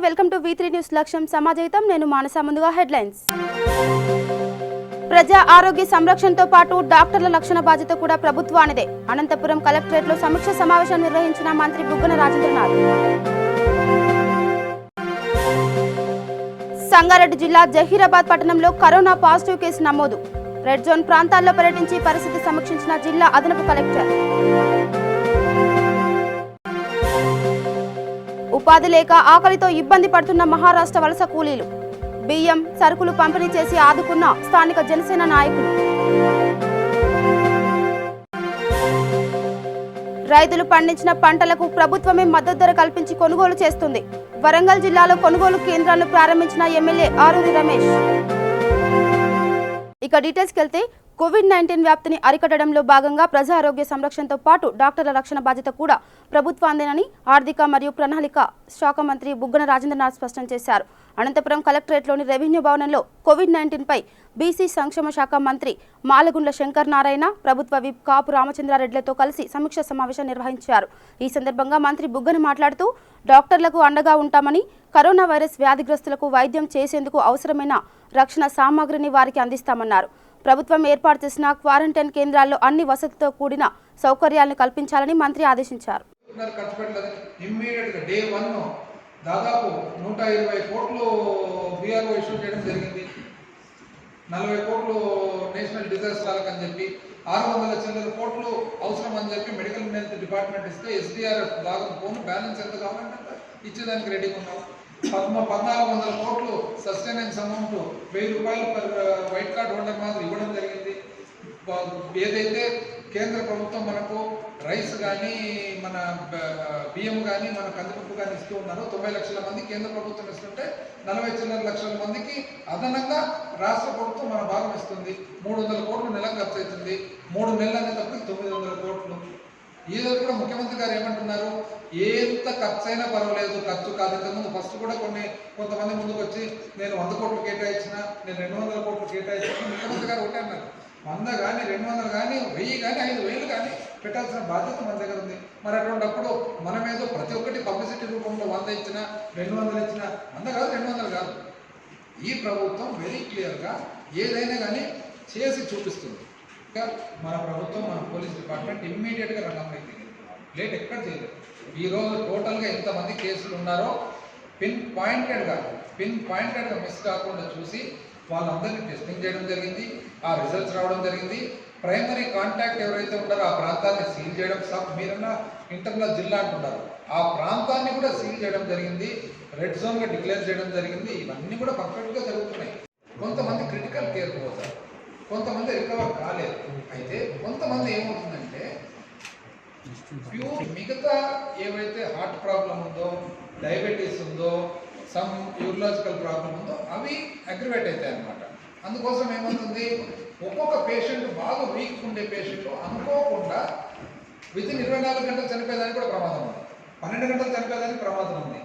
Welcome to V3 news లక్ష్యం సమాజహితం నేను మానస ముందుగా హెడ్లైన్స్ ప్రజా ఆరోగ్య సంరక్షణతో పాటు డాక్టర్ల లక్షణ బాధ్యత కూడా ప్రభుత్వానిదే అనంతపురం కలెక్టరేట్లో సమీక్ష సమావేశం నిర్వహించిన మంత్రి బుగ్గన రాజేంద్రనాథ్ సంగారెడ్డి జిల్లా జహీరాబాద్ పట్టణంలో కరోనా పాజిటివ్ కేసు నమోదు రెడ్ జోన్ ప్రాంతాల్లో పర్యటించి పరిస్థితి సమీక్షించిన జిల్లా అదనపు కలెక్టర్ ఉపాధి లేక ఆకలితో ఇబ్బంది పడుతున్న మహారాష్ట్ర వలస కూలీలు బియ్యం సరుకులు పంపిణీ చేసి ఆదుకున్న స్థానిక జనసేన నాయకులు రైతులు పండించిన పంటలకు ప్రభుత్వమే మద్దతు ధర కల్పించి కొనుగోలు చేస్తుంది వరంగల్ జిల్లాలో కొనుగోలు కేంద్రాలను ప్రారంభించిన ఎమ్మెల్యే ఆరూరి రమేష్ ఇక డీటెయిల్స్కి వెళ్తే కోవిడ్-19 వ్యాప్తిని అరికట్టడంలో భాగంగా ప్రజా ఆరోగ్య సంరక్షణతో పాటు డాక్టర్ల రక్షణ బాధ్యత కూడా ప్రభుత్వాందేనని ఆర్థిక మరియు ప్రణాళిక శాఖ మంత్రి బుగ్గన రాజేంద్రనాథ్ స్పష్టం చేశారు. అనంతపురం కలెక్టరేట్లోని రెవెన్యూ భవనంలో కోవిడ్-19 పై బీసీ సంక్షేమ శాఖ మంత్రి మాలగుండ్ల శంకర్ నారాయణ, ప్రభుత్వ విప్ కాపు రామచంద్రారెడ్డిలతో కలిసి సమీక్ష సమావేశం నిర్వహించారు. ఈ సందర్భంగా మంత్రి బుగ్గన మాట్లాడుతూ డాక్టర్లకు అండగా ఉంటామని, కరోనా వైరస్ వ్యాధిగ్రస్తులకు వైద్యం చేసేందుకు అవసరమైన రక్షణ సామాగ్రిని వారికి అందిస్తామన్నారు. ప్రభుత్వం ఏర్పాటు చేసిన క్వారంటైన్ కేంద్రాల్లో అన్ని వసతులతో కూడిన సౌకర్యాలను కల్పించాలని మంత్రి ఆదేశించారు. దాదాపు 120 కోట్లు బీఆర్ఓ ఇష్యూ చేయడం జరిగింది. 40 కోట్లు నేషనల్ డిజాస్టర్ అని చెప్పి 600 కోట్లు అవసరం అని చెప్పి మెడికల్ హెల్త్ డిపార్ట్మెంట్ ఇస్తే SDRF భాగం పోను బ్యాలెన్స్ ఎంత కావాలంటే ఇచ్చేదానికి రెడీగా ఉన్నాం. 1400 కోట్లు సస్టైనెన్స్ అమౌంట్ 1000 రూపాయలు పర్ వైట్ కార్డ్ హోల్డర్ మాత్రం ఇవ్వడం జరిగింది. ఏదైతే కేంద్ర ప్రభుత్వం మనకు రైస్ కానీ మన బియ్యం కానీ మన కందిపప్పు కానీ ఇస్తూ ఉన్నారో 90 లక్షల మంది కేంద్ర ప్రభుత్వం ఇస్తుంటే 40 లక్షల మందికి అదనంగా రాష్ట్ర ప్రభుత్వం మన భాగం ఇస్తుంది. 300 కోట్లు నెలకు ఖర్చు అవుతుంది. 3 నెలలు అనే తప్పకి 900 కోట్లు. ఈ రోజు కూడా ముఖ్యమంత్రి గారు ఏమంటున్నారు, ఎంత ఖర్చు అయినా పర్వాలేదు, ఖర్చు కాదు. ఇంతకుముందు ఫస్ట్ కూడా కొంతమంది ముందుకు వచ్చి నేను 100 కోట్లు కేటాయించిన, నేను 200 కోట్లు కేటాయించిన. ముఖ్యమంత్రి గారు ఒకటే అన్నారు, 100 కానీ 200 కానీ 1000 కానీ 5000 కానీ పెట్టాల్సిన బాధ్యత మన దగ్గర ఉంది. మరి అటువంటిప్పుడు మనమేదో ప్రతి ఒక్కటి పబ్లిసిటీ రూపంలో 100 ఇచ్చినా 200 ఇచ్చినా 100 కాదు 200 కాదు. ఈ ప్రభుత్వం వెరీ క్లియర్గా ఏదైనా కానీ చేసి చూపిస్తుంది. మన ప్రభుత్వం, మన పోలీస్ డిపార్ట్మెంట్ ఇమ్మీడియట్గా రంగంలోకి లేట్ ఎక్కడ చేయలేదు. ఈరోజు టోటల్గా ఎంతమంది కేసులు ఉన్నారో పిన్ పాయింటెడ్గా మిస్ కాకుండా చూసి వాళ్ళందరినీ టెస్టింగ్ చేయడం జరిగింది. ఆ రిజల్ట్స్ రావడం జరిగింది. ప్రైమరీ కాంటాక్ట్ ఎవరైతే ఉన్నారో ఆ ప్రాంతాన్ని సీల్ చేయడం, మీరన్నా ఇంటర్నల్ జిల్లా అంటున్నారు, ఆ ప్రాంతాన్ని కూడా సీల్ చేయడం జరిగింది. రెడ్ జోన్గా డిక్లేర్ చేయడం జరిగింది. ఇవన్నీ కూడా పర్ఫెక్ట్గా జరుగుతున్నాయి. కొంతమంది క్రిటికల్ కేర్ పోతారు, కొంతమంది రికవర్ కాలేదు. అయితే కొంతమంది ఏమవుతుందంటే ప్యూర్ మిగతా ఏవైతే హార్ట్ ప్రాబ్లం ఉందో, డయాబెటీస్ ఉందో, సమ్ యూరలాజికల్ ప్రాబ్లం ఉందో అవి అగ్రివేట్ అవుతాయి అన్నమాట. అందుకోసం ఏమవుతుంది, ఒక్కొక్క పేషెంట్ బాగా వీక్ ఉండే పేషెంట్ అనుకోకుండా వితిన్ 24 గంటలు చనిపోయేదానికి కూడా ప్రమాదం ఉంది. 12 గంటలు చనిపోయేదానికి ప్రమాదం ఉంది.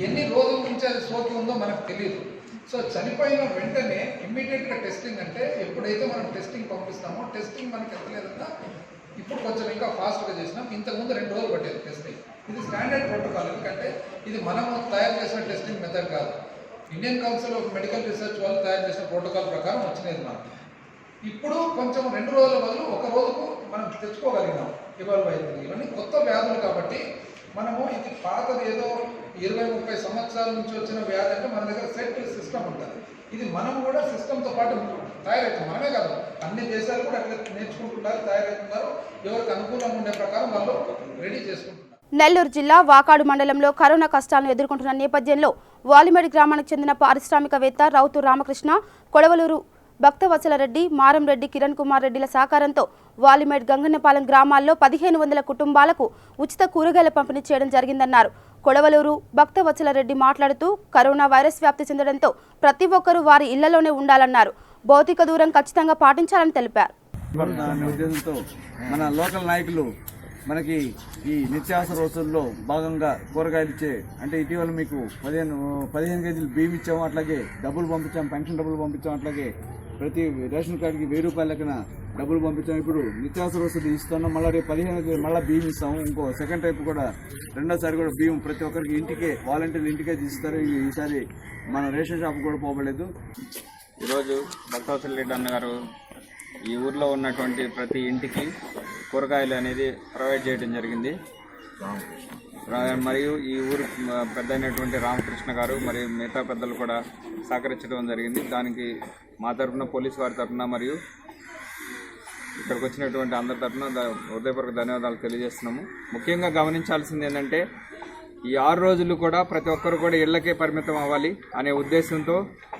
ఎన్ని రోజుల నుంచి అది సోకి ఉందో మనకు తెలియదు. సో చనిపోయిన వెంటనే ఇమ్మీడియట్గా టెస్టింగ్, అంటే ఎప్పుడైతే మనం టెస్టింగ్ పంపిస్తామో టెస్టింగ్ మనకి ఎత్తలేదన్నా ఇప్పుడు కొంచెం ఇంకా ఫాస్ట్గా చేసినాం. ఇంతకుముందు 2 రోజులు పట్టేది టెస్టింగ్. ఇది స్టాండర్డ్ ప్రోటోకాల్. ఎందుకంటే ఇది మనము తయారు చేసిన టెస్టింగ్ మెథడ్ కాదు. Indian council of medical research వాళ్ళు తయారు చేసిన ప్రోటోకాల్ ప్రకారం వచ్చినది మనకు. ఇప్పుడు కొంచెం 2 రోజుల బదులు 1 రోజుకు మనం తెచ్చుకోగలిగినాం ఇవాల్వ్ అవుతుంది. ఇవన్నీ కొత్త వ్యాధులు కాబట్టి మనము ఇది పాతది ఏదో 20-30 సంవత్సరాల నుంచి వచ్చిన వ్యాధి అంటే మన దగ్గర సెట్ సిస్టమ్ ఉంటుంది. ఇది మనం కూడా సిస్టమ్తో పాటు తయారవుతాం. మనమే కాదు, అన్ని దేశాలు కూడా అట్లా నేర్చుకుంటున్నారు, తయారవుతున్నారు. ఎవరికి అనుకూలంగా ఉండే ప్రకారం వాళ్ళు రెడీ చేసుకుంటున్నారు. నెల్లూరు జిల్లా వాకాడు మండలంలో కరోనా కష్టాలను ఎదుర్కొంటున్న నేపథ్యంలో వాలిమేడి గ్రామానికి చెందిన పారిశ్రామికవేత్త రౌతు రామకృష్ణ, కొడవలూరు భక్తవత్సలరెడ్డి, మారంరెడ్డి, కిరణ్ కుమార్ రెడ్డిల సహకారంతో వాలిమేడ్ గంగన్నపాలెం గ్రామాల్లో 1500 కుటుంబాలకు ఉచిత కూరగాయల పంపిణీ చేయడం జరిగిందన్నారు. కొడవలూరు భక్తవత్సలరెడ్డి మాట్లాడుతూ కరోనా వైరస్ వ్యాప్తి చెందడంతో ప్రతి ఒక్కరూ వారి ఇళ్లలోనే ఉండాలన్నారు. భౌతిక దూరం ఖచ్చితంగా పాటించాలని తెలిపారు. మన లోకల్ నాయకులు మనకి ఈ నిత్యావసర వస్తువుల్లో భాగంగా కూరగాయలు ఇచ్చే, అంటే ఇటీవల మీకు 15 కేజీలు బియ్యం ఇచ్చాము, అట్లాగే డబ్బులు పంపించాం, పెన్షన్ డబ్బులు పంపించాం, అట్లాగే ప్రతి రేషన్ కార్డుకి 1000 రూపాయల లెక్కన డబ్బులు పంపించాము. ఇప్పుడు నిత్యావసర వసతులు ఇస్తున్నాం. మళ్ళీ రేపు 15 మళ్ళీ బియ్యం ఇస్తాము. ఇంకో సెకండ్ టైప్ కూడా రెండోసారి కూడా బియ్యం ప్రతి ఒక్కరికి ఇంటికే వాలంటీర్లు ఇంటికే తీస్తారు. ఈసారి మన రేషన్ షాప్ కూడా పోవలేదు. ఈరోజు భక్తవత్సల రెడ్డి అన్న గారు ఈ ఊర్లో ఉన్నటువంటి ప్రతి ఇంటికి కూరగాయలు అనేది ప్రొవైడ్ చేయడం జరిగింది. మరియు ఈ ఊరు పెద్ద అయినటువంటి రామకృష్ణ గారు మరియు మిగతా పెద్దలు కూడా సహకరించడం జరిగింది. దానికి మా తరఫున పోలీసు వారి తరఫున మరియు ఇక్కడికి వచ్చినటువంటి అందరి తరఫున హృదయపూర్వక ధన్యవాదాలు తెలియజేస్తున్నాము. ముఖ్యంగా గమనించాల్సింది ఏంటంటే ఈ 6 రోజులు కూడా ప్రతి ఒక్కరు కూడా ఇళ్లకే పరిమితం అవ్వాలి అనే ఉద్దేశంతో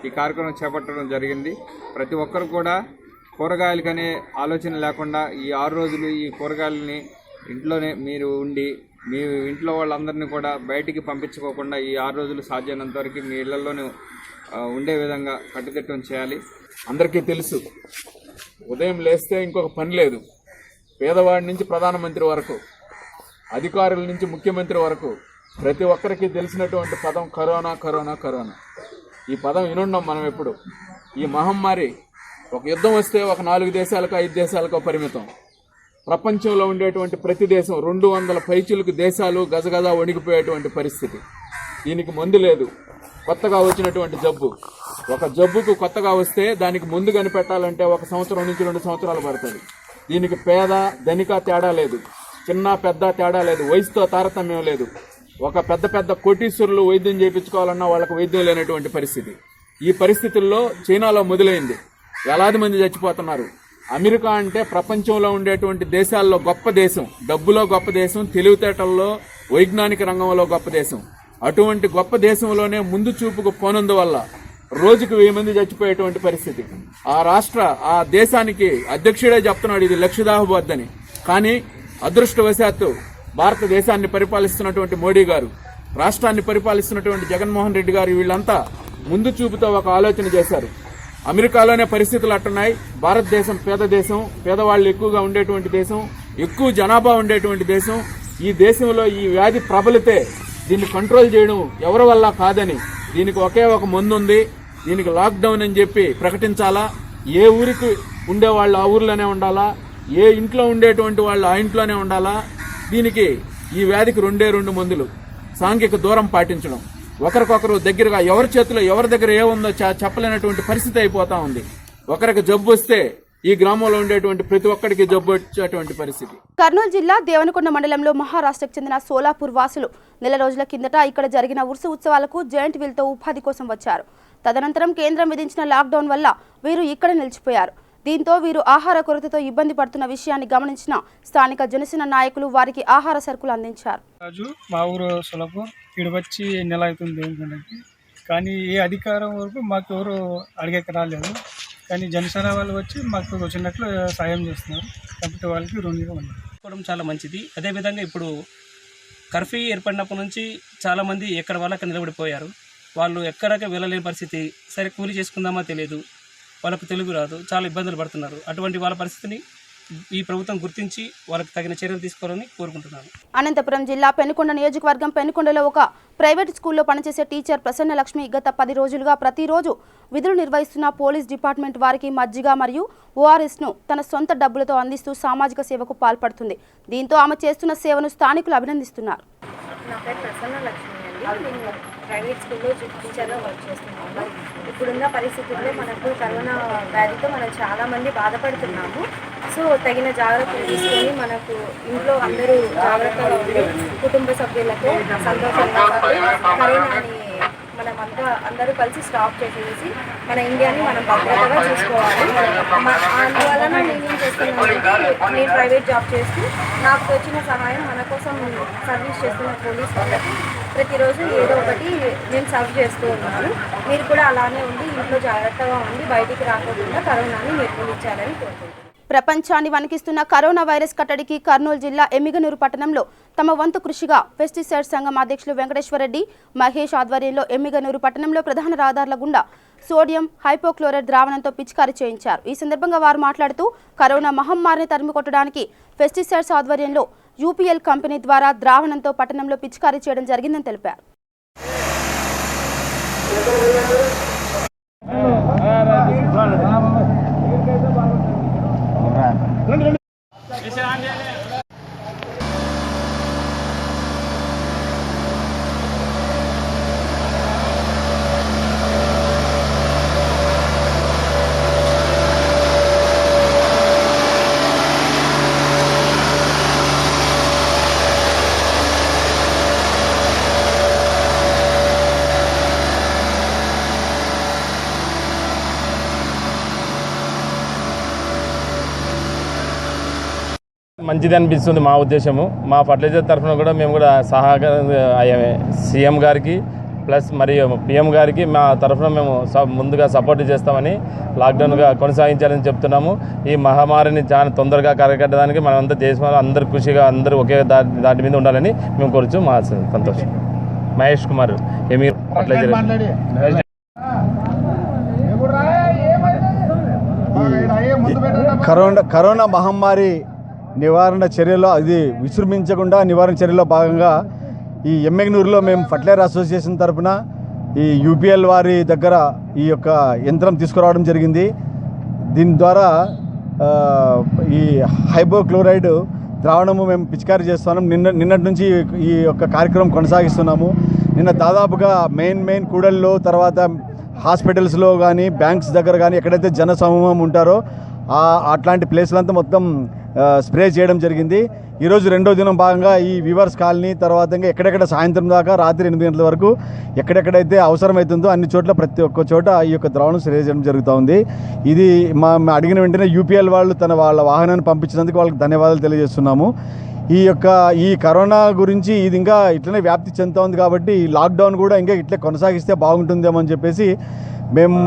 ఈ కార్యక్రమం చేపట్టడం జరిగింది. ప్రతి ఒక్కరు కూడా కూరగాయలకనే ఆలోచన లేకుండా ఈ 6 రోజులు ఈ కూరగాయలని ఇంట్లోనే మీరు ఉండి మీ ఇంట్లో వాళ్ళందరినీ కూడా బయటికి పంపించుకోకుండా ఈ 6 రోజులు సాధ్యమైనంత వరకు మీ ఇళ్లలోనే ఉండే విధంగా కట్టుదిట్టం చేయాలి. అందరికీ తెలుసు, ఉదయం లేస్తే ఇంకొక పని లేదు. పేదవాడి నుంచి ప్రధానమంత్రి వరకు, అధికారుల నుంచి ముఖ్యమంత్రి వరకు ప్రతి ఒక్కరికి తెలిసినటువంటి పదం కరోనా కరోనా కరోనా. ఈ పదం వినున్నాం మనం ఎప్పుడు. ఈ మహమ్మారి ఒక యుద్ధం వస్తే ఒక 4 దేశాలకు 5 దేశాలకు పరిమితం. ప్రపంచంలో ఉండేటువంటి ప్రతి దేశం 200 పైచిలకు దేశాలు గజగజ వణికిపోయేటువంటి పరిస్థితి. దీనికి మందు లేదు. కొత్తగా వచ్చినటువంటి జబ్బు, ఒక జబ్బుకు కొత్తగా వస్తే దానికి ముందు కనిపెట్టాలంటే 1 సంవత్సరం నుంచి 2 సంవత్సరాలు పడుతుంది. దీనికి పేద ధనిక తేడా లేదు, చిన్న పెద్ద తేడా లేదు, వయసుతో తారతమ్యం లేదు. ఒక పెద్ద కోటీశ్వరులు వైద్యం చేయించుకోవాలన్నా వాళ్ళకి వైద్యం లేనటువంటి పరిస్థితి. ఈ పరిస్థితుల్లో చైనాలో మొదలైంది. వేలాది మంది చచ్చిపోతున్నారు. అమెరికా అంటే ప్రపంచంలో ఉండేటువంటి దేశాల్లో గొప్ప దేశం, డబ్బులో గొప్ప దేశం, తెలివితేటల్లో వైజ్ఞానిక రంగంలో గొప్ప దేశం. అటువంటి గొప్ప దేశంలోనే ముందు చూపుకు పోనందువల్ల రోజుకు 1000 మంది చచ్చిపోయేటువంటి పరిస్థితి. ఆ దేశానికి అధ్యక్షుడే చెప్తున్నాడు ఇది లక్షదాహబోద్దని. కానీ అదృష్టవశాత్తు భారతదేశాన్ని పరిపాలిస్తున్నటువంటి మోడీ గారు, రాష్ట్రాన్ని పరిపాలిస్తున్నటువంటి జగన్మోహన్ రెడ్డి గారు వీళ్ళంతా ముందు చూపుతో ఒక ఆలోచన చేశారు. అమెరికాలోనే పరిస్థితులు అట్టున్నాయి. భారతదేశం పేద దేశం, పేదవాళ్ళు ఎక్కువగా ఉండేటువంటి దేశం, ఎక్కువ జనాభా ఉండేటువంటి దేశం. ఈ దేశంలో ఈ వ్యాధి ప్రబలితే దీన్ని కంట్రోల్ చేయడం ఎవరి వల్ల కాదని దీనికి ఒకే ఒక మందు ఉంది. దీనికి లాక్డౌన్ అని చెప్పి ప్రకటించాలా. ఏ ఊరికి ఉండేవాళ్ళు ఆ ఊర్లోనే ఉండాలా, ఏ ఇంట్లో ఉండేటువంటి వాళ్ళు ఆ ఇంట్లోనే ఉండాలా. దీనికి ఈ వ్యాధికి 2 మందులు. సాంఘిక దూరం పాటించడం, ఒకరికొకరు దగ్గరగా ఎవరి చేతిలో ఎవరి దగ్గర ఏముందో చెప్పలేనటువంటి పరిస్థితి అయిపోతా ఉంది. ఒకరికి జబ్బు వస్తే ఈ గ్రామంలో ఉండేటువంటి ప్రతి ఒక్కరికి జబ్బు వచ్చేటువంటి పరిస్థితి. కర్నూలు జిల్లా దేవనకొండ మండలంలో మహారాష్ట్రకు చెందిన సోలాపూర్ వాసులు నెల రోజుల కిందట ఇక్కడ జరిగిన ఉరుసు ఉత్సవాలకు జాయింట్ వీల్తో ఉపాధి కోసం వచ్చారు. తదనంతరం కేంద్రం విధించిన లాక్డౌన్ వల్ల వీరు ఇక్కడ నిలిచిపోయారు. దీంతో వీరు ఆహార కొరతతో ఇబ్బంది పడుతున్న విషయాన్ని గమనించిన స్థానిక జనసేన నాయకులు వారికి ఆహార సరుకులు అందించారు. మా ఊరు సోలాపూర్ ఇక్కడ వచ్చి నెల అవుతుంది ఏంటంటే, కానీ ఏ అధికారం వరకు మాకు ఎవరు అడిగేకి రాలేదు. కానీ జనసేన వాళ్ళు వచ్చి మాకు వచ్చినట్లు సాయం చేస్తున్నారు. కాబట్టి వాళ్ళకి రుణంగా ఉన్నారు. చాలా మంచిది. అదేవిధంగా ఇప్పుడు కర్ఫ్యూ ఏర్పడినప్పటి నుంచి చాలామంది ఎక్కడ వాళ్ళకి నిలబడిపోయారు. వాళ్ళు ఎక్కడికి వెళ్ళలేని పరిస్థితి. సరే కూలి చేసుకుందామా తెలియదు, వాళ్ళకు తెలుగు రాదు, చాలా ఇబ్బందులు పడుతున్నారు. అటువంటి వాళ్ళ పరిస్థితిని ఈ ప్రభుత్వం గుర్తించి వాళ్ళకి తగిన చర్యలు తీసుకోవాలని కోరుకుంటున్నాను. అనంతపురం జిల్లా పెనుకొండ నియోజకవర్గం పెనుకొండలో ఒక ప్రైవేట్ స్కూల్లో పనిచేసే టీచర్ ప్రసన్న లక్ష్మి గత 10 రోజులుగా ప్రతిరోజు విధులు నిర్వహిస్తున్న పోలీస్ డిపార్ట్మెంట్ వారికి మజ్జిగ మరియు ఓఆర్ఎస్ను తన సొంత డబ్బులతో అందిస్తూ సామాజిక సేవకు పాల్పడుతుంది. దీంతో ఆమె చేస్తున్న సేవను స్థానికులు అభినందిస్తున్నారు. నా పేరు ప్రసన్న లక్ష్మి అండి. నేను ప్రైవేట్ స్కూల్లో టీచర్గా వర్క్ చేస్తున్నాను. ఇప్పుడున్న పరిస్థితుల్లో మనకు కరోనా వ్యాధితో మనం చాలామంది బాధపడుతున్నాము. సో తగిన జాగ్రత్తలు తీసుకొని మనకు ఇంట్లో అందరూ జాగ్రత్తగా ఉండి కుటుంబ సభ్యులతో సంతోషంగా కరోనాని మనమంతా అందరూ కలిసి స్టాప్ చేసేసి మన ఇండియాని మనం భద్రతగా చూసుకోవాలి. అందువలన నేనేం చేస్తున్నానంటే, నేను ప్రైవేట్ జాబ్ చేస్తూ నాకు వచ్చిన సహాయం మన కోసం సర్వీస్ చేస్తున్న పోలీస్ వాళ్ళకి ప్రతిరోజు ఏదో ఒకటి నేను సర్వ్ చేస్తూ ఉన్నాను. మీరు కూడా అలానే ఉండి ఇంట్లో జాగ్రత్తగా ఉండి బయటికి రాకుండా కరోనాని నిర్మూలించాలని కోరుకుంటున్నాను. ప్రపంచాన్ని వణికిస్తున్న కరోనా వైరస్ కట్టడికి కర్నూలు జిల్లా ఎమ్మిగనూరు పట్టణంలో తమ వంతు కృషిగా పెస్టిసైడ్ సంఘం అధ్యక్షులు వెంకటేశ్వరరెడ్డి మహేష్ ఆధ్వర్యంలో ఎమ్మిగనూరు పట్టణంలో ప్రధాన రహదారుల గుండా సోడియం హైపోక్లోరైడ్ ద్రావణంతో పిచికారీ చేయించారు. ఈ సందర్భంగా వారు మాట్లాడుతూ కరోనా మహమ్మారిని తరిమికొట్టడానికి పెస్టిసైడ్స్ ఆధ్వర్యంలో యూపీఎల్ కంపెనీ ద్వారా ద్రావణంతో పట్టణంలో పిచికారీ చేయడం జరిగిందని తెలిపారు. మంచిది అనిపిస్తుంది మా ఉద్దేశము. మా ఫర్టిలైజర్ తరఫున కూడా మేము కూడా సీఎం గారికి ప్లస్ మరియు పిఎం గారికి మా తరఫున మేము ముందుగా సపోర్ట్ చేస్తామని లాక్డౌన్గా కొనసాగించాలని చెప్తున్నాము. ఈ మహమ్మారిని చాలా తొందరగా కరగట్టడానికి మనమంతా దేశంలో అందరూ కృషిగా అందరూ ఒకే దాటి మీద ఉండాలని మేము కోరుచు. మా సంతోషం. మహేష్ కుమార్ ఏమీ ఫర్టిలైజర్. కరోనా మహమ్మారి నివారణ చర్యలో అది విజృంభించకుండా నివారణ చర్యలో భాగంగా ఈ ఎమ్మెగ్నూరులో మేము ఫర్టిలైజర్ అసోసియేషన్ తరఫున ఈ యూపీఎల్ వారి దగ్గర ఈ యొక్క యంత్రం తీసుకురావడం జరిగింది. దీని ద్వారా ఈ హైపోక్లోరైడ్ ద్రావణము మేము పిచికారీ చేస్తున్నాం. నిన్నటి నుంచి ఈ యొక్క కార్యక్రమం కొనసాగిస్తున్నాము. నిన్న దాదాపుగా మెయిన్ కూడల్లో, తర్వాత హాస్పిటల్స్లో కానీ బ్యాంక్స్ దగ్గర కానీ ఎక్కడైతే జన సమూహం ఉంటారో అట్లాంటి ప్లేస్లంతా మొత్తం స్ప్రే చేయడం జరిగింది. ఈరోజు రెండో దినం భాగంగా ఈ వీవర్స్ కాలనీ, తర్వాత ఇంకా ఎక్కడెక్కడ సాయంత్రం దాకా రాత్రి 8 గంటల వరకు ఎక్కడెక్కడైతే అవసరమవుతుందో అన్ని చోట్ల ప్రతి ఒక్క చోట ఈ యొక్క ద్రావణం స్ప్రే చేయడం జరుగుతూ ఉంది. ఇది మా అడిగిన వెంటనే యూపీఎల్ వాళ్ళు వాళ్ళ వాహనాన్ని పంపించినందుకు వాళ్ళకి ధన్యవాదాలు తెలియజేస్తున్నాము. ఈ కరోనా గురించి ఇది ఇంకా ఇట్లనే వ్యాప్తి చెందుతూ ఉంది కాబట్టి ఈ లాక్డౌన్ కూడా ఇంకా ఇట్లే కొనసాగిస్తే బాగుంటుందేమో అని చెప్పేసి మేము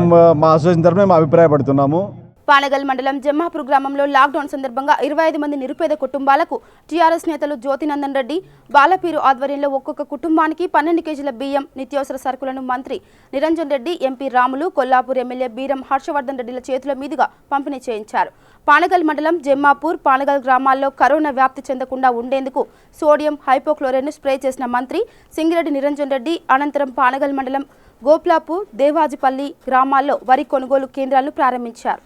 మా అసోసియేషన్ తరఫున మేము అభిప్రాయపడుతున్నాము. పానగల్ మండలం జమ్మాపూర్ గ్రామంలో లాక్డౌన్ సందర్భంగా 25 మంది నిరుపేద కుటుంబాలకు టీఆర్ఎస్ నేతలు జ్యోతినందన్ రెడ్డి, బాలపీరు ఆధ్వర్యంలో ఒక్కొక్క కుటుంబానికి 12 కేజీల బియ్యం, నిత్యావసర సరుకులను మంత్రి నిరంజన్ రెడ్డి, ఎంపీ రాములు, కొల్లాపూర్ ఎమ్మెల్యే బీరం హర్షవర్ధన్ రెడ్డిల చేతుల మీదుగా పంపిణీ చేయించారు. పానగల్ మండలం జమ్మాపూర్, పానగల్ గ్రామాల్లో కరోనా వ్యాప్తి చెందకుండా ఉండేందుకు సోడియం హైపోక్లోరైడ్ను స్ప్రే చేసిన మంత్రి సింగిరెడ్డి నిరంజన్ రెడ్డి అనంతరం పానగల్ మండలం గోప్లాపూర్, దేవాజిపల్లి గ్రామాల్లో వరి కొనుగోలు కేంద్రాలను ప్రారంభించారు.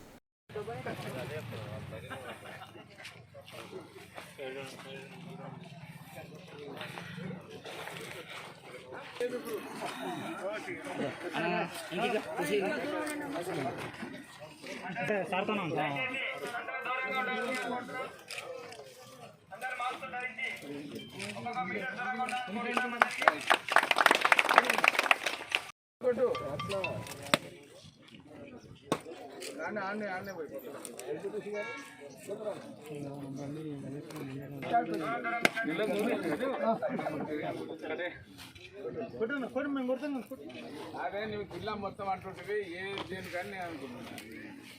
అదే నువ్వు జిల్లా మొత్తం అంటుంటే ఏ దేనికని నేను అనుకుంటున్నాను.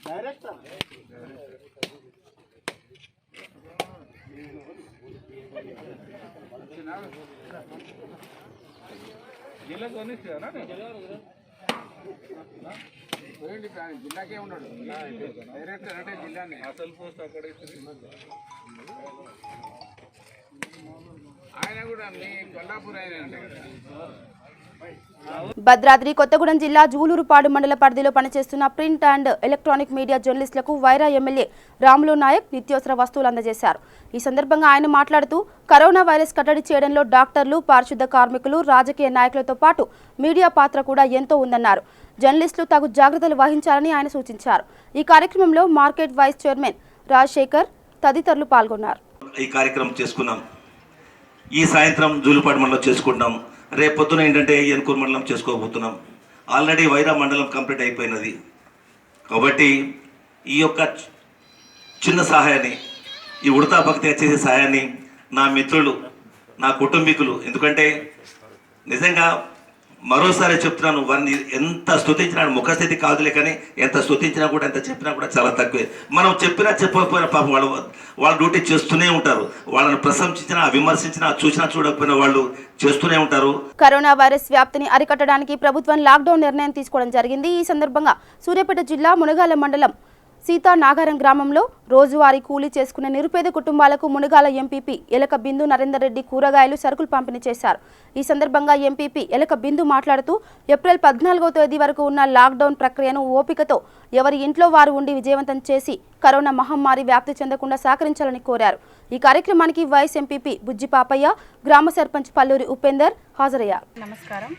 డైరెక్ట్ జిల్లా కొనిస్తారా? పోయింది కానీ జిల్లాకే ఉన్నాడు. డైరెక్టర్ అంటే జిల్లానే అసలు పోస్ట్ అక్కడ ఆయన కూడా మీ కొల్లాపూర్ ఆయన అంటే భద్రాద్రి కొత్తగూడెం జిల్లా జూలూరుపాడు మండల పరిధిలో పనిచేస్తున్న ప్రింట్ అండ్ ఎలక్ట్రానిక్ మీడియా జర్నలిస్టులకు వైరా ఎమ్మెల్యే రాములు నాయక్ నిత్యావసర వస్తువులు అందజేశారు. ఈ సందర్భంగా ఆయన మాట్లాడుతూ కరోనా వైరస్ కట్టడి చేయడంలో డాక్టర్లు, పారిశుద్ధ కార్మికులు, రాజకీయ నాయకులతో పాటు మీడియా పాత్ర కూడా ఎంతో ఉందన్నారు. జర్నలిస్టులు తగు జాగ్రత్తలు వహించాలని ఆయన సూచించారు. ఈ కార్యక్రమంలో మార్కెట్ వైస్ చైర్మన్ రాజశేఖర్ తదితరులు పాల్గొన్నారు. ఈ కార్యక్రమం చేసుకున్నాం. ఈ సాయంత్రం జూలూరుపాడు మండలం చేసుకుంటాం. రేపు పొద్దున ఏంటంటే ఏనుకూరు మండలం చేసుకోబోతున్నాం. ఆల్రెడీ వైరా మండలం కంప్లీట్ అయిపోయినది. కాబట్టి ఈ యొక్క చిన్న సహాయాన్ని, ఈ ఉడతా భక్తిగా చేసే సహాయాన్ని నా మిత్రులు, నా కుటుంబీకులు, ఎందుకంటే నిజంగా మరోసారి చెప్తున్నాను, వారిని ఎంత స్తుతించినా ముఖస్థితి కాదులే, కానీ ఎంత స్తుతించినా కూడా, ఎంత చెప్పినా కూడా చాలా తక్కువే. మనం చెప్పినా చెప్పకపోయినా పాపం వాళ్ళ డ్యూటీ చేస్తూనే ఉంటారు. వాళ్ళని ప్రశంసించినా, విమర్శించినా, చూసినా చూడకపోయినా వాళ్ళు చేస్తూనే ఉంటారు. కరోనా వైరస్ వ్యాప్తిని అరికట్టడానికి ప్రభుత్వం లాక్డౌన్ నిర్ణయం తీసుకోవడం జరిగింది. ఈ సందర్భంగా సూర్యాపేట జిల్లా మునగాల మండలం సీతానాగారం గ్రామంలో రోజువారీ కూలీ చేసుకునే నిరుపేద కుటుంబాలకు మునగాల ఎంపీపీ ఎలక బిందు నరేందర్ రెడ్డి కూరగాయలు, సరుకులు పంపిణీ చేశారు. ఈ సందర్భంగా ఎంపీపీ ఎలక బిందు మాట్లాడుతూ ఏప్రిల్ 14వ తేదీ వరకు ఉన్న లాక్డౌన్ ప్రక్రియను ఓపికతో ఎవరి ఇంట్లో వారు ఉండి విజయవంతం చేసి కరోనా మహమ్మారి వ్యాప్తి చెందకుండా సహకరించాలని కోరారు. ఈ కార్యక్రమానికి వైస్ ఎంపీపీ బుజ్జి పాపయ్య, గ్రామ సర్పంచ్ పల్లూరి ఉపేందర్ హాజరయ్యారు. నమస్కారం.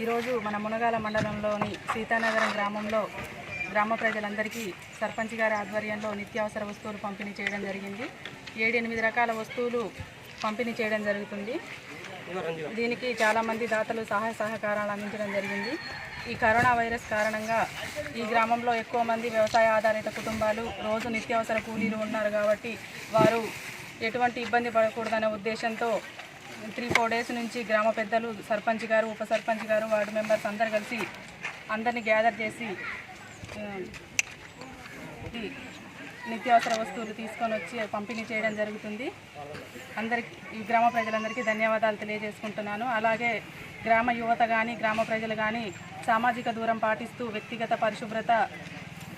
ఈరోజు మన మునగాల మండలంలోని సీతానగరం గ్రామంలో గ్రామ ప్రజలందరికీ సర్పంచ్ గారి ఆధ్వర్యంలో నిత్యావసర వస్తువులు పంపిణీ చేయడం జరిగింది. 7-8 రకాల వస్తువులు పంపిణీ చేయడం జరుగుతుంది. దీనికి చాలామంది దాతలు సహాయ సహకారాలు అందించడం జరిగింది. ఈ కరోనా వైరస్ కారణంగా ఈ గ్రామంలో ఎక్కువ మంది వ్యవసాయ ఆధారిత కుటుంబాలు, రోజు నిత్యావసర కూలీలు ఉన్నారు కాబట్టి వారు ఎటువంటి ఇబ్బంది పడకూడదనే ఉద్దేశంతో 3-4 డేస్ నుంచి గ్రామ పెద్దలు, సర్పంచ్ గారు, ఉప సర్పంచ్ గారు, వార్డు మెంబర్స్ అందరు కలిసి అందరినీ గ్యాదర్ చేసి నిత్యావసర వస్తువులు తీసుకొని వచ్చి పంపిణీ చేయడం జరుగుతుంది. అందరికి ఈ గ్రామ ప్రజలందరికీ ధన్యవాదాలు తెలియజేసుకుంటున్నాను. అలాగే గ్రామ యువత కానీ గ్రామ ప్రజలు కానీ సామాజిక దూరం పాటిస్తూ వ్యక్తిగత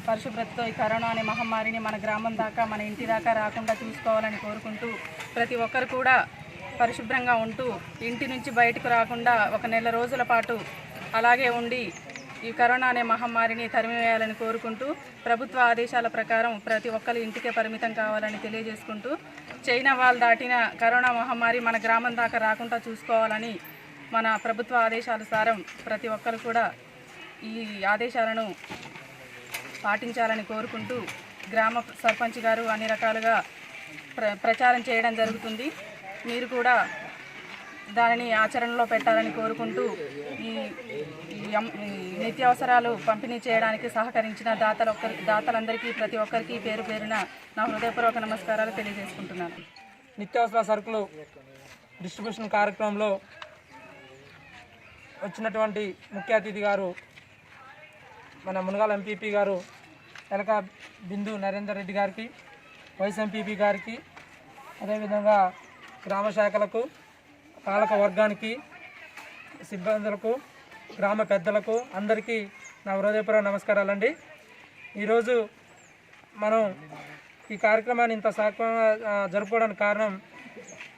పరిశుభ్రతతో ఈ కరోనా అనే మహమ్మారిని మన గ్రామం దాకా, మన ఇంటి దాకా రాకుండా చూసుకోవాలని కోరుకుంటూ ప్రతి ఒక్కరు కూడా పరిశుభ్రంగా ఉంటూ ఇంటి నుంచి బయటకు రాకుండా 1 నెల రోజుల పాటు అలాగే ఉండి ఈ కరోనా అనే మహమ్మారిని తరిమివేయాలని కోరుకుంటూ ప్రభుత్వ ఆదేశాల ప్రకారం ప్రతి ఒక్కరు ఇంటికే పరిమితం కావాలని తెలియజేసుకుంటూ చైనా వాళ్ళు దాటిన కరోనా మహమ్మారి మన గ్రామం దాకా రాకుండా చూసుకోవాలని మన ప్రభుత్వ ఆదేశానుసారం ప్రతి ఒక్కరు కూడా ఈ ఆదేశాలను పాటించాలని కోరుకుంటూ గ్రామ సర్పంచ్ గారు అన్ని రకాలుగా ప్రచారం చేయడం జరుగుతుంది. మీరు కూడా దానిని ఆచరణలో పెట్టాలని కోరుకుంటూ ఈ నిత్యావసరాలు పంపిణీ చేయడానికి సహకరించిన దాతలందరికీ ప్రతి ఒక్కరికి పేరు పేరున నా హృదయపూర్వక నమస్కారాలు తెలియజేసుకుంటున్నాను. నిత్యావసర సరుకులు డిస్ట్రిబ్యూషన్ కార్యక్రమంలో వచ్చినటువంటి ముఖ్య అతిథి గారు మన మునగాల ఎంపీపీ గారు ఎలక బిందు నరేందర్ రెడ్డి గారికి, వైస్ ఎంపీపీ గారికి, అదేవిధంగా గ్రామ శాఖలకు, పాలక వర్గానికి, సిబ్బందులకు, గ్రామ పెద్దలకు అందరికీ నా హృదయపూర్వక నమస్కారాలండి. ఈరోజు మనం ఈ కార్యక్రమాన్ని ఇంత సక్రమంగా జరుపుకోవడానికి కారణం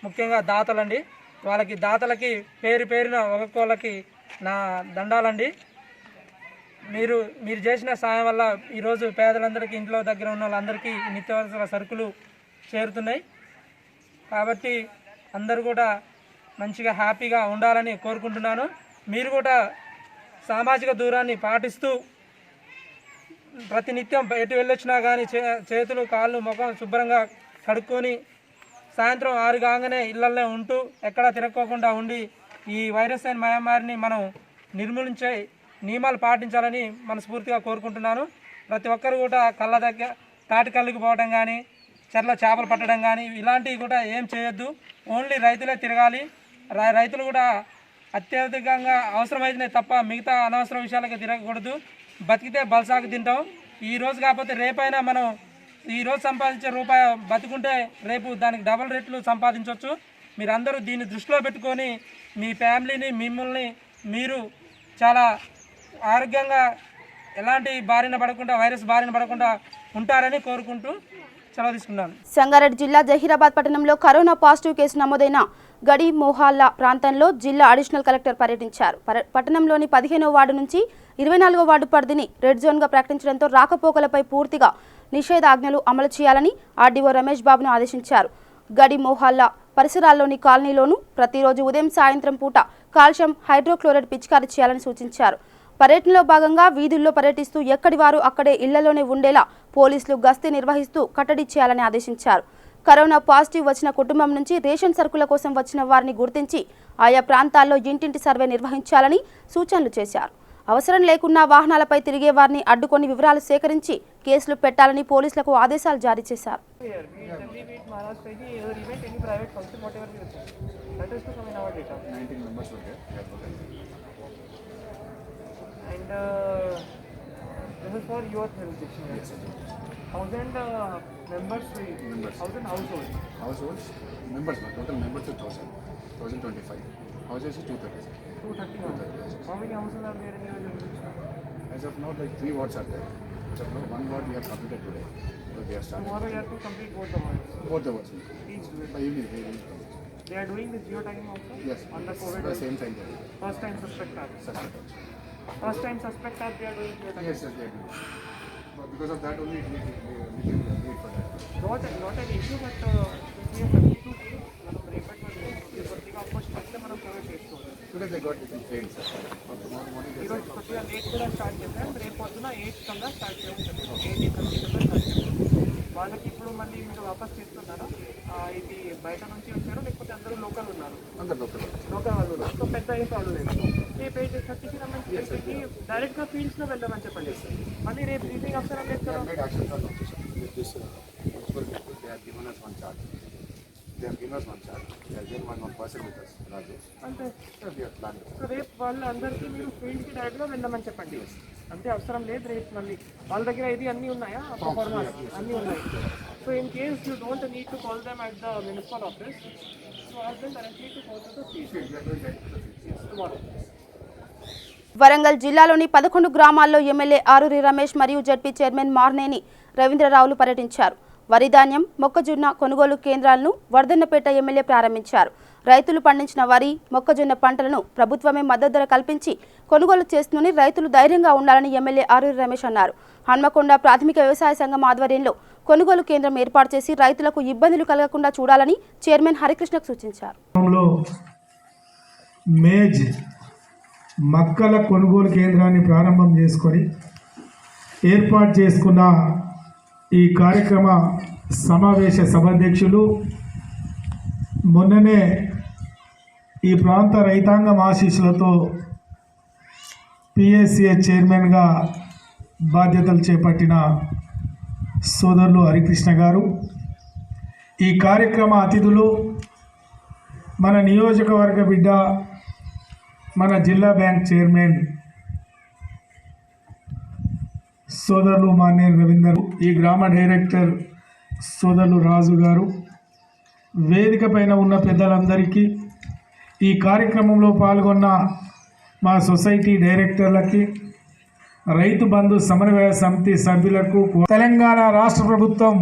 ముఖ్యంగా దాతలండి. దాతలకి పేరు పేరున ఒక్కొక్కళ్ళకి నా దండాలండి. మీరు చేసిన సాయం వల్ల ఈరోజు పేదలందరికీ, ఇంట్లో దగ్గర ఉన్న వాళ్ళందరికీ నిత్యావసర సరుకులు చేరుతున్నాయి. కాబట్టి అందరూ కూడా మంచిగా హ్యాపీగా ఉండాలని కోరుకుంటున్నాను. మీరు కూడా సామాజిక దూరాన్ని పాటిస్తూ ప్రతినిత్యం ఎటు వెళ్ళొచ్చినా కానీ చేతులు, కాళ్ళు, ముఖం శుభ్రంగా కడుక్కొని సాయంత్రం 6 కాగానే ఇళ్లల్లో ఉంటూ ఎక్కడా తిరగకోకుండా ఉండి ఈ వైరస్ అయిన మహమ్మారిని మనం నిర్మూలించే నియమాలు పాటించాలని మనస్ఫూర్తిగా కోరుకుంటున్నాను. ప్రతి ఒక్కరు కూడా కళ్ళ దగ్గర తాటి కళ్ళకి పోవడం కానీ, చెర్ల చేపలు పట్టడం కానీ ఇలాంటివి కూడా ఏం చేయొద్దు. ఓన్లీ రైతులే తిరగాలి. రైతులు కూడా అత్యధికంగా అవసరమైతే తప్ప మిగతా అనవసర విషయాలకి తిరగకూడదు. బతికితే బలసాకు తింటాం. ఈరోజు కాకపోతే రేపైనా మనం ఈరోజు సంపాదించే రూపాయి బతుకుంటే రేపు దానికి డబుల్ రేట్లు సంపాదించవచ్చు. మీరందరూ దీన్ని దృష్టిలో పెట్టుకొని మీ ఫ్యామిలీని, మిమ్మల్ని మీరు చాలా ఆరోగ్యంగా ఎలాంటి వైరస్ బారిన పడకుండా ఉంటారని కోరుకుంటూ సెలవు తీసుకున్నాను. సంగారెడ్డి జిల్లా జహీరాబాద్ పట్టణంలో కరోనా పాజిటివ్ కేసు నమోదైన గడి మొహాల్లా ప్రాంతంలో జిల్లా అడిషనల్ కలెక్టర్ పర్యటించారు. పట్టణంలోని 15వ వార్డు నుంచి 24వ వార్డు పరిధిని రెడ్ జోన్గా ప్రకటించడంతో రాకపోకలపై పూర్తిగా నిషేధాజ్ఞలు అమలు చేయాలని ఆర్డీఓ రమేష్ బాబును ఆదేశించారు. గడి మొహాల్లా పరిసరాల్లోని కాలనీలోనూ ప్రతిరోజు ఉదయం సాయంత్రం పూట కాల్షియం హైడ్రోక్లోరైడ్ పిచికారీ చేయాలని సూచించారు. పర్యటనలో భాగంగా వీధుల్లో పర్యటిస్తూ ఎక్కడి వారు అక్కడే ఇళ్లలోనే ఉండేలా పోలీసులు గస్తీ నిర్వహిస్తూ కట్టడి చేయాలని ఆదేశించారు. కరోనా పాజిటివ్ వచ్చిన కుటుంబం నుంచి రేషన్ సరుకుల కోసం వచ్చిన వారిని గుర్తించి ఆయా ప్రాంతాల్లో ఇంటింటి సర్వే నిర్వహించాలని సూచనలు చేశారు. అవసరం లేకున్నా వాహనాలపై తిరిగే వారిని అడ్డుకొని వివరాలు సేకరించి కేసులు పెట్టాలని పోలీసులకు ఆదేశాలు జారీ చేశారు. This is for your jurisdiction. Yes. 1,000 members. 1,000 households. Households, members, total members is 1,025. Houses is 230. 230. How many houses are there in your jurisdiction? As of now, like 3 wards are there. As of now, 1 ward we have completed today. So they are starting. Tomorrow you have to complete both the wards. Both the wards. Each do it. By evening, they will. They are doing the geo-tagging also? Yes. On the COVID. The same time. First time suspect app. First time suspect app they are doing geo-tagging? Yes, they are doing. But because of that only, we need for that. Not an issue, but we have to మనం రేపటి కొద్దిగా first మనం provide చేసుకోవాలి. Today they got different trains. Tomorrow morning they ఈరోజు కొద్దిగా late కూడా start చేస్తాం. రేపు పొద్దున 8 కల్లా స్టార్ట్ చేస్తాం. 8:30 కల్లా స్టార్ట్ చేస్తాం. వాళ్ళకి ఇప్పుడు మళ్ళీ మీరు వాపస్ చేస్తున్నారా? ఇది బయట నుంచి వచ్చారు లేకపోతే అందరూ లోకల్ ఉన్నారు? అందరూ లోకల్ వాళ్ళు ఉన్నారు. సో పెద్ద ఏం ప్రాబ్లం లేదు. రేపు 8:30కి రమ్మని డైరెక్ట్గా ఫీల్డ్స్లో వెళ్దామని చెప్పండి. మళ్ళీ రేపు ఈవినింగ్ అవసరం లేదు కదా? They have given us one chart. They have given one person with us, Rajesh. అంతే. We are planning. సో రేపు వాళ్ళందరికీ మీరు ఫీల్డ్కి డైరెక్ట్గా వెళ్ళమని చెప్పండి. అంటే అవసరం లేదు రేపు మళ్ళీ వాళ్ళ దగ్గర ఇది అన్నీ ఉన్నాయా పర్ఫార్మెన్స్ అన్నీ ఉన్నాయి. So in case you don't need to call them at the municipal office, so ask them directly to go to the field tomorrow. Warangal జిల్లాలోని 11 గ్రామాల్లో ఎమ్మెల్యే ఆరూరి రమేష్ మరియు జడ్పీ చైర్మన్ మార్నేని రవీంద్రరావులు పర్యటించారు. వరి ధాన్యం, మొక్కజొన్న కొనుగోలు కేంద్రాలను వర్ధన్నపేట ఎమ్మెల్యే ప్రారంభించారు. రైతులు పండించిన వరి, మొక్కజొన్న పంటలను ప్రభుత్వమే మద్దతు ధర కల్పించి కొనుగోలు చేస్తుందని రైతులు ధైర్యంగా ఉండాలని ఎమ్మెల్యే ఆరూరి రమేష్ అన్నారు. హన్మకొండ ప్రాథమిక వ్యవసాయ సంఘం ఆధ్వర్యంలో కొనుగోలు కేంద్రం ఏర్పాటు చేసి రైతులకు ఇబ్బందులు కలగకుండా చూడాలని చైర్మన్ హరికృష్ణకు సూచించారు. మేజ్ మక్కల కొనుగోలు కేంద్రాన్ని ప్రారంభం చేసుకొని ఏర్పాటు చేసుకున్న ఈ కార్యక్రమ సమావేశ సభాధ్యక్షులు మొన్ననే ఈ ప్రాంత రైతాంగం ఆశీస్సులతో పిఎస్సిఎస్ చైర్మన్గా బాధ్యతలు చేపట్టిన సోదరులు హరికృష్ణ గారు, ఈ కార్యక్రమ అతిథులు మన నియోజకవర్గ బిడ్డ, మన జిల్లా బ్యాంక్ చైర్మన్ సోదరులు మార్నేని రవీందర్, ఈ గ్రామ డైరెక్టర్ సోదరులు రాజు గారు, వేదిక పైన ఉన్న పెద్దలందరికీ, ఈ కార్యక్రమంలో పాల్గొన్న మా సొసైటీ డైరెక్టర్లకి, రైతు బంధు సమన్వయ సమితి సభ్యులకు, తెలంగాణ రాష్ట్ర ప్రభుత్వం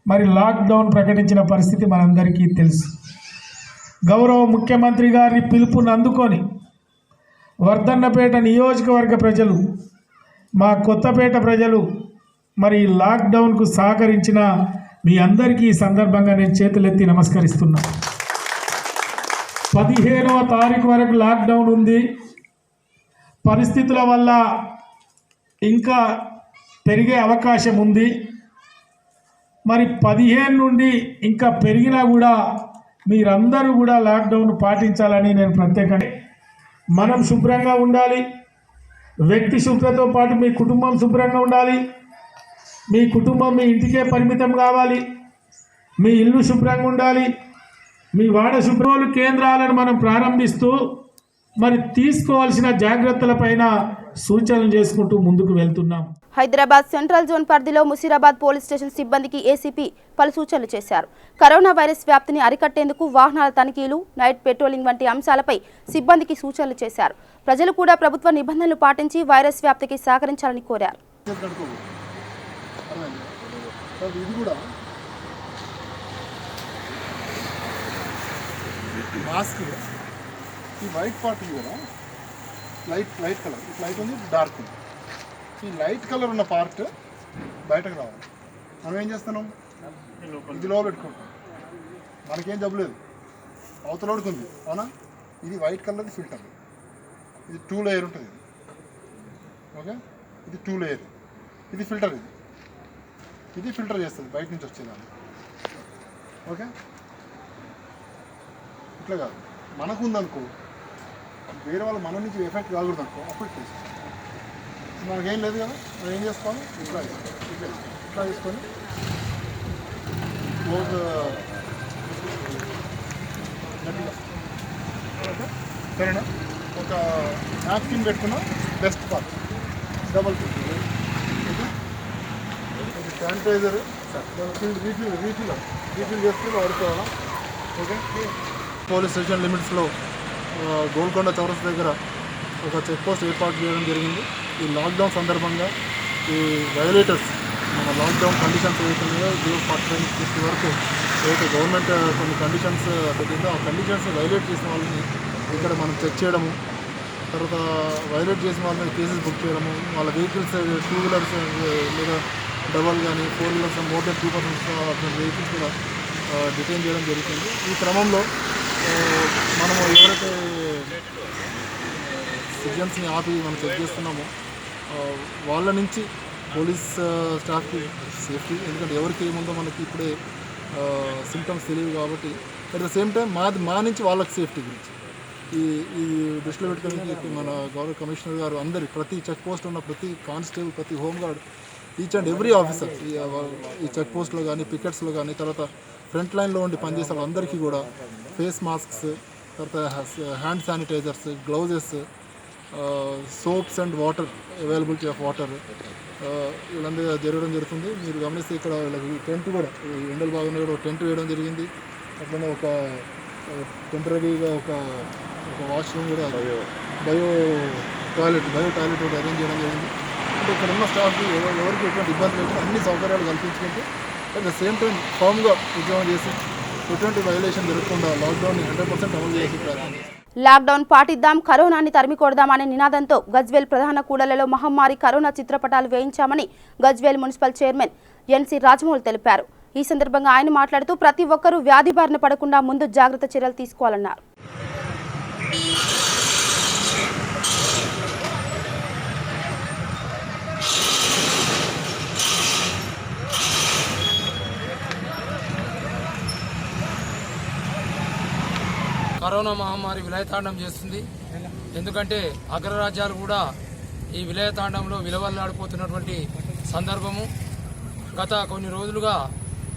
మరి లాక్డౌన్ ప్రకటించిన పరిస్థితి మనందరికీ తెలుసు. గౌరవ ముఖ్యమంత్రి గారి పిలుపుని అందుకొని వర్ధన్నపేట నియోజకవర్గ ప్రజలు, మా కొత్తపేట ప్రజలు మరి లాక్డౌన్కు సహకరించిన మీ అందరికీ ఈ సందర్భంగా నేను చేతులెత్తి నమస్కరిస్తున్నా. 15వ తారీఖు వరకు లాక్డౌన్ ఉంది. పరిస్థితుల వల్ల ఇంకా పెరిగే అవకాశం ఉంది. మరి 15 నుండి ఇంకా పెరిగినా కూడా మీరందరూ కూడా లాక్డౌన్ పాటించాలని నేను ప్రత్యేకంగా, మనం శుభ్రంగా ఉండాలి. వ్యక్తి శుభ్రతతో పాటు మీ కుటుంబం శుభ్రంగా ఉండాలి. మీ కుటుంబం మీ ఇంటికే పరిమితం కావాలి. మీ ఇల్లు శుభ్రంగా ఉండాలి. మీ వాడ శుభ్రోలు కేంద్రాలను మనం ప్రారంభిస్తూ మరి తీసుకోవాల్సిన జాగ్రత్తలపైన సూచనలు చేసుకుంటూ ముందుకు వెళ్తున్నాం. హైదరాబాద్ సెంట్రల్ జోన్ పరిధిలో ముసిరాబాద్ పోలీస్ స్టేషన్ సిబ్బందికి ఏసీపీ పలు సూచనలు చేశారు. కరోనా వైరస్ వ్యాప్తిని అరికట్టేందుకు వాహనాల తనిఖీలు, నైట్ పెట్రోలింగ్ వంటి అంశాలపై సిబ్బందికి సూచనలు చేశారు. ప్రజలు కూడా ప్రభుత్వ నిబంధనలు పాటించి వైరస్ వ్యాప్తికి సహకరించాలని కోరారు. ఇది కూడా మాస్క్ ఈ వైట్ పార్ట్ ఉంది కదా, లైట్ కలర్, ఈ లైట్ ఉంది, డార్క్ ఉంది. ఈ లైట్ కలర్ ఉన్న పార్ట్ బయటకు రావాలి. మనం ఏం చేస్తున్నాం, ఇది లోపల పెట్టుకుంటాం, మనకేం జబ్బు లేదు, అవతలోడికి ఉంది, అవునా. ఇది వైట్ కలర్ది ఫిల్టర్, ఇది 2 లేయర్ ఉంటుంది. ఓకే, ఇది 2 లేయర్, ఇది ఫిల్టర్, ఇది ఫిల్టర్ చేస్తుంది బయట నుంచి వచ్చేదాన్ని. ఓకే, ఇట్లా కాదు, మనకు ఉందనుకో, వేరే వాళ్ళు మన నుంచి ఎఫెక్ట్ కాకూడదు అనుకో, అప్పుడు తీసుకో. మనకేం లేదు కదా, మనం ఏం చేసుకోవాలి, ఇట్లా తీసుకొని సరేనా. ఒక నాప్కిన్ పెట్టుకున్నా best part, double sanitiser refill చేసుకుని వాడుకోవాలా. ఓకే, పోలీస్ స్టేషన్ లిమిట్స్లో గోల్కొండ చౌరస్ దగ్గర ఒక చెక్ పోస్ట్ ఏర్పాటు చేయడం జరిగింది. ఈ లాక్డౌన్ సందర్భంగా ఈ వైలేటర్స్, మన లాక్డౌన్ కండిషన్స్ ఏవైతున్నాయో 0-45 వరకు ఏదైతే గవర్నమెంట్ కొన్ని కండిషన్స్ పెట్టిందో ఆ కండిషన్స్ వైలేట్ చేసిన వాళ్ళని ఇక్కడ మనం చెక్ చేయడము, తర్వాత వైలేట్ చేసిన వాళ్ళని కేసెస్ బుక్ చేయడము, వాళ్ళ వెహికల్స్ 2 వీలర్స్ లేదా డబల్ కానీ 4 వీలర్స్ మోర్ దెన్ 2% వెహికల్స్ కూడా డిటైన్ చేయడం జరుగుతుంది. ఈ క్రమంలో మనము ఎవరైతే సిటిజన్స్ని ఆపి మనం చెక్ చేస్తున్నామో వాళ్ళ నుంచి పోలీస్ స్టాఫ్కి సేఫ్టీ, ఎందుకంటే ఎవరికి ఏముందో మనకి ఇప్పుడే సిమ్టమ్స్ తెలియదు కాబట్టి, అట్ ద సేమ్ టైం మా నుంచి వాళ్ళకి సేఫ్టీ గురించి ఈ దృష్టిలో పెట్టుకోవడానికి మన గౌరవ కమిషనర్ గారు అందరి ప్రతి చెక్ పోస్ట్ ఉన్న ప్రతి కానిస్టేబుల్, ప్రతి home guard, each and every officer ఈ చెక్ పోస్ట్లో కానీ పికెట్స్లో కానీ, తర్వాత ఫ్రంట్ లైన్లో ఉండి పనిచేసే వాళ్ళందరికీ కూడా ఫేస్ మాస్క్స్, తర్వాత hand sanitisers, gloves, soaps and water, availability of water వీళ్ళందరూ జరగడం జరుగుతుంది. మీరు గమనిస్తే ఇక్కడ వీళ్ళకి టెంట్ కూడా ఎండలు బాగున్నాయి కూడా టెంట్ వేయడం జరిగింది. అట్లనే ఒక టెంపరీగా ఒక వాష్రూమ్ కూడా బయో టాయిలెట్ కూడా అరేంజ్ చేయడం జరిగింది. అంటే ఇక్కడ ఉన్న స్టాఫ్కి ఎవరికి ఎటువంటి ఇబ్బంది లేకుండా అన్ని సౌకర్యాలు కల్పించుకుంటూ అట్ ద సేమ్ టైం ఫామ్గా ఉద్యోగం చేసి ఎటువంటి వైలేషన్ జరగకుండా లాక్డౌన్ 100% అమలు చేసి ప్రయత్నం చేస్తాం. లాక్డౌన్ పాటిద్దాం, కరోనాని తరిమికొడదాం అనే నినాదంతో గజ్వేల్ ప్రధాన కూడళ్లలో మహమ్మారి కరోనా చిత్రపటాలు వేయించామని గజ్వేల్ మున్సిపల్ చైర్మన్ ఎన్సి రాజమౌళి తెలిపారు. ఈ సందర్భంగా ఆయన మాట్లాడుతూ ప్రతి ఒక్కరూ వ్యాధి బారిన పడకుండా ముందు జాగ్రత్త చర్యలు తీసుకోవాలన్నారు. కరోనా మహమ్మారి విలయతాండం చేస్తుంది. ఎందుకంటే అగ్రరాజ్యాలు కూడా ఈ విలయతాండంలో విలవల్లాడిపోతున్నటువంటి సందర్భము. గత కొన్ని రోజులుగా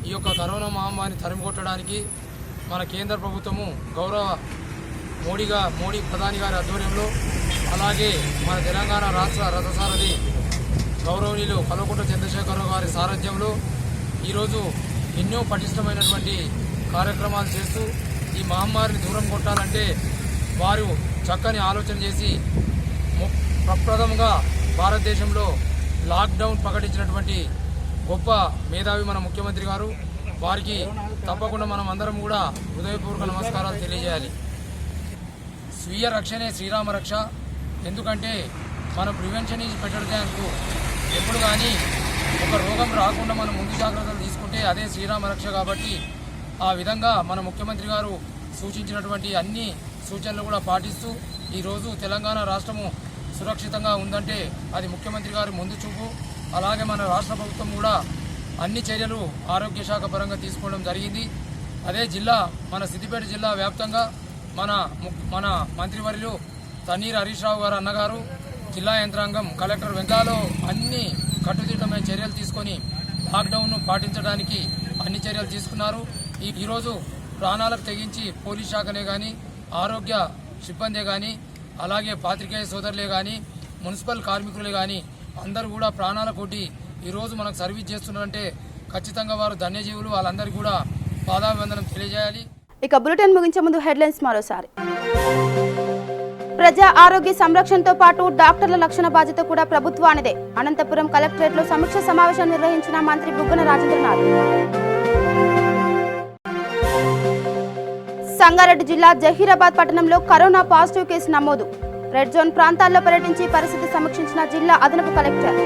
ఈ యొక్క కరోనా మహమ్మారిని తరిమికొట్టడానికి మన కేంద్ర ప్రభుత్వము గౌరవ మోడీ ప్రధాని గారి ఆధ్వర్యంలో, అలాగే మన తెలంగాణ రాష్ట్ర రథసారథి గౌరవనీయులు కల్వకుంట్ల చంద్రశేఖరరావు గారి సారథ్యంలో ఈరోజు ఎన్నో పటిష్టమైనటువంటి కార్యక్రమాలు చేస్తూ ఈ మహమ్మారిని దూరం కొట్టాలంటే వారు చక్కని ఆలోచన చేసి ప్రప్రథమంగా భారతదేశంలో లాక్డౌన్ ప్రకటించినటువంటి గొప్ప మేధావి మన ముఖ్యమంత్రి గారు. వారికి తప్పకుండా మనం అందరం కూడా హృదయపూర్వక నమస్కారాలు తెలియజేయాలి. స్వీయ రక్షణే శ్రీరామ రక్ష. ఎందుకంటే మనం prevention is better than cure. ఎప్పుడు కానీ ఒక రోగం రాకుండా మనం ముందు జాగ్రత్తలు తీసుకుంటే అదే శ్రీరామ రక్ష. కాబట్టి ఆ విధంగా మన ముఖ్యమంత్రి గారు సూచించినటువంటి అన్ని సూచనలు కూడా పాటిస్తూ ఈరోజు తెలంగాణ రాష్ట్రము సురక్షితంగా ఉందంటే అది ముఖ్యమంత్రి గారు ముందు చూపు. అలాగే మన రాష్ట్ర ప్రభుత్వం కూడా అన్ని చర్యలు ఆరోగ్య శాఖ పరంగా తీసుకోవడం జరిగింది. అదే జిల్లా మన సిద్దిపేట జిల్లా వ్యాప్తంగా మన మంత్రివర్యులు తన్నీర్ హరీష్ రావు గారు అన్నగారు, జిల్లా యంత్రాంగం, కలెక్టర్ వెంకటాలో అన్ని కట్టుదిట్టమైన చర్యలు తీసుకొని లాక్డౌన్ను పాటించడానికి అన్ని చర్యలు తీసుకున్నారు. ఈరోజు ప్రాణాలకు తెగించి పోలీస్ శాఖనే కానీ, ఆరోగ్య సిబ్బందే కానీ, అలాగే పాత్రికేయ సోదరులే కానీ, మున్సిపల్ కార్మికులే కానీ అందరూ కూడా ప్రాణాల కొట్టి ఈరోజు మనకు సర్వీస్ చేస్తున్నారంటే ఖచ్చితంగా వారు ధన్యజీవులు. వాళ్ళందరికీ కూడా పాదాభివందనం తెలియజేయాలి. ఇక బులెటిన్ ముగించే ముందు హెడ్లైన్స్ మరోసారి. ప్రజా ఆరోగ్య సంరక్షణతో పాటు డాక్టర్ల రక్షణ బాధ్యత కూడా ప్రభుత్వానిదే. అనంతపురం కలెక్టరేట్లో సమీక్ష సమావేశం నిర్వహించిన మంత్రి బుగ్గన రాజేంద్రనాథ్. సంగారెడ్డి జిల్లా జహీరాబాద్ పట్టణంలో కరోనా పాజిటివ్ కేసు నమోదు. రెడ్ జోన్ ప్రాంతాల్లో పర్యటించి పరిస్థితి సమీక్షించిన జిల్లా అదనపు కలెక్టర్.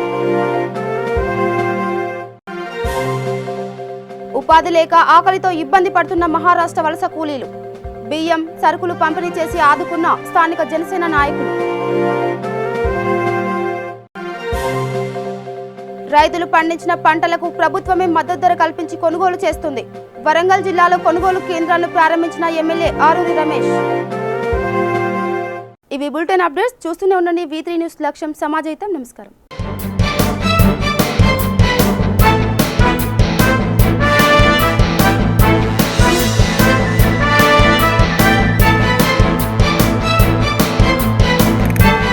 ఉపాధి లేక ఆకలితో ఇబ్బంది పడుతున్న మహారాష్ట్ర వలస కూలీలు. బియ్యం, సరుకులు పంపిణీ చేసి ఆదుకున్న స్థానిక జనసేన నాయకులు. రైతులు పండించిన పంటలకు ప్రభుత్వమే మద్దతు ధర కల్పించి కొనుగోలు చేస్తుంది. వరంగల్ జిల్లాలో కొనుగోలు కేంద్రాలను ప్రారంభించిన ఎమ్మెల్యే ఆరూరి రమేష్. ఇవి బులెటిన్ అప్డేట్స్. చూస్తూనే ఉండండి V3 న్యూస్. లక్ష్యం సమాజహితం. నమస్కారం.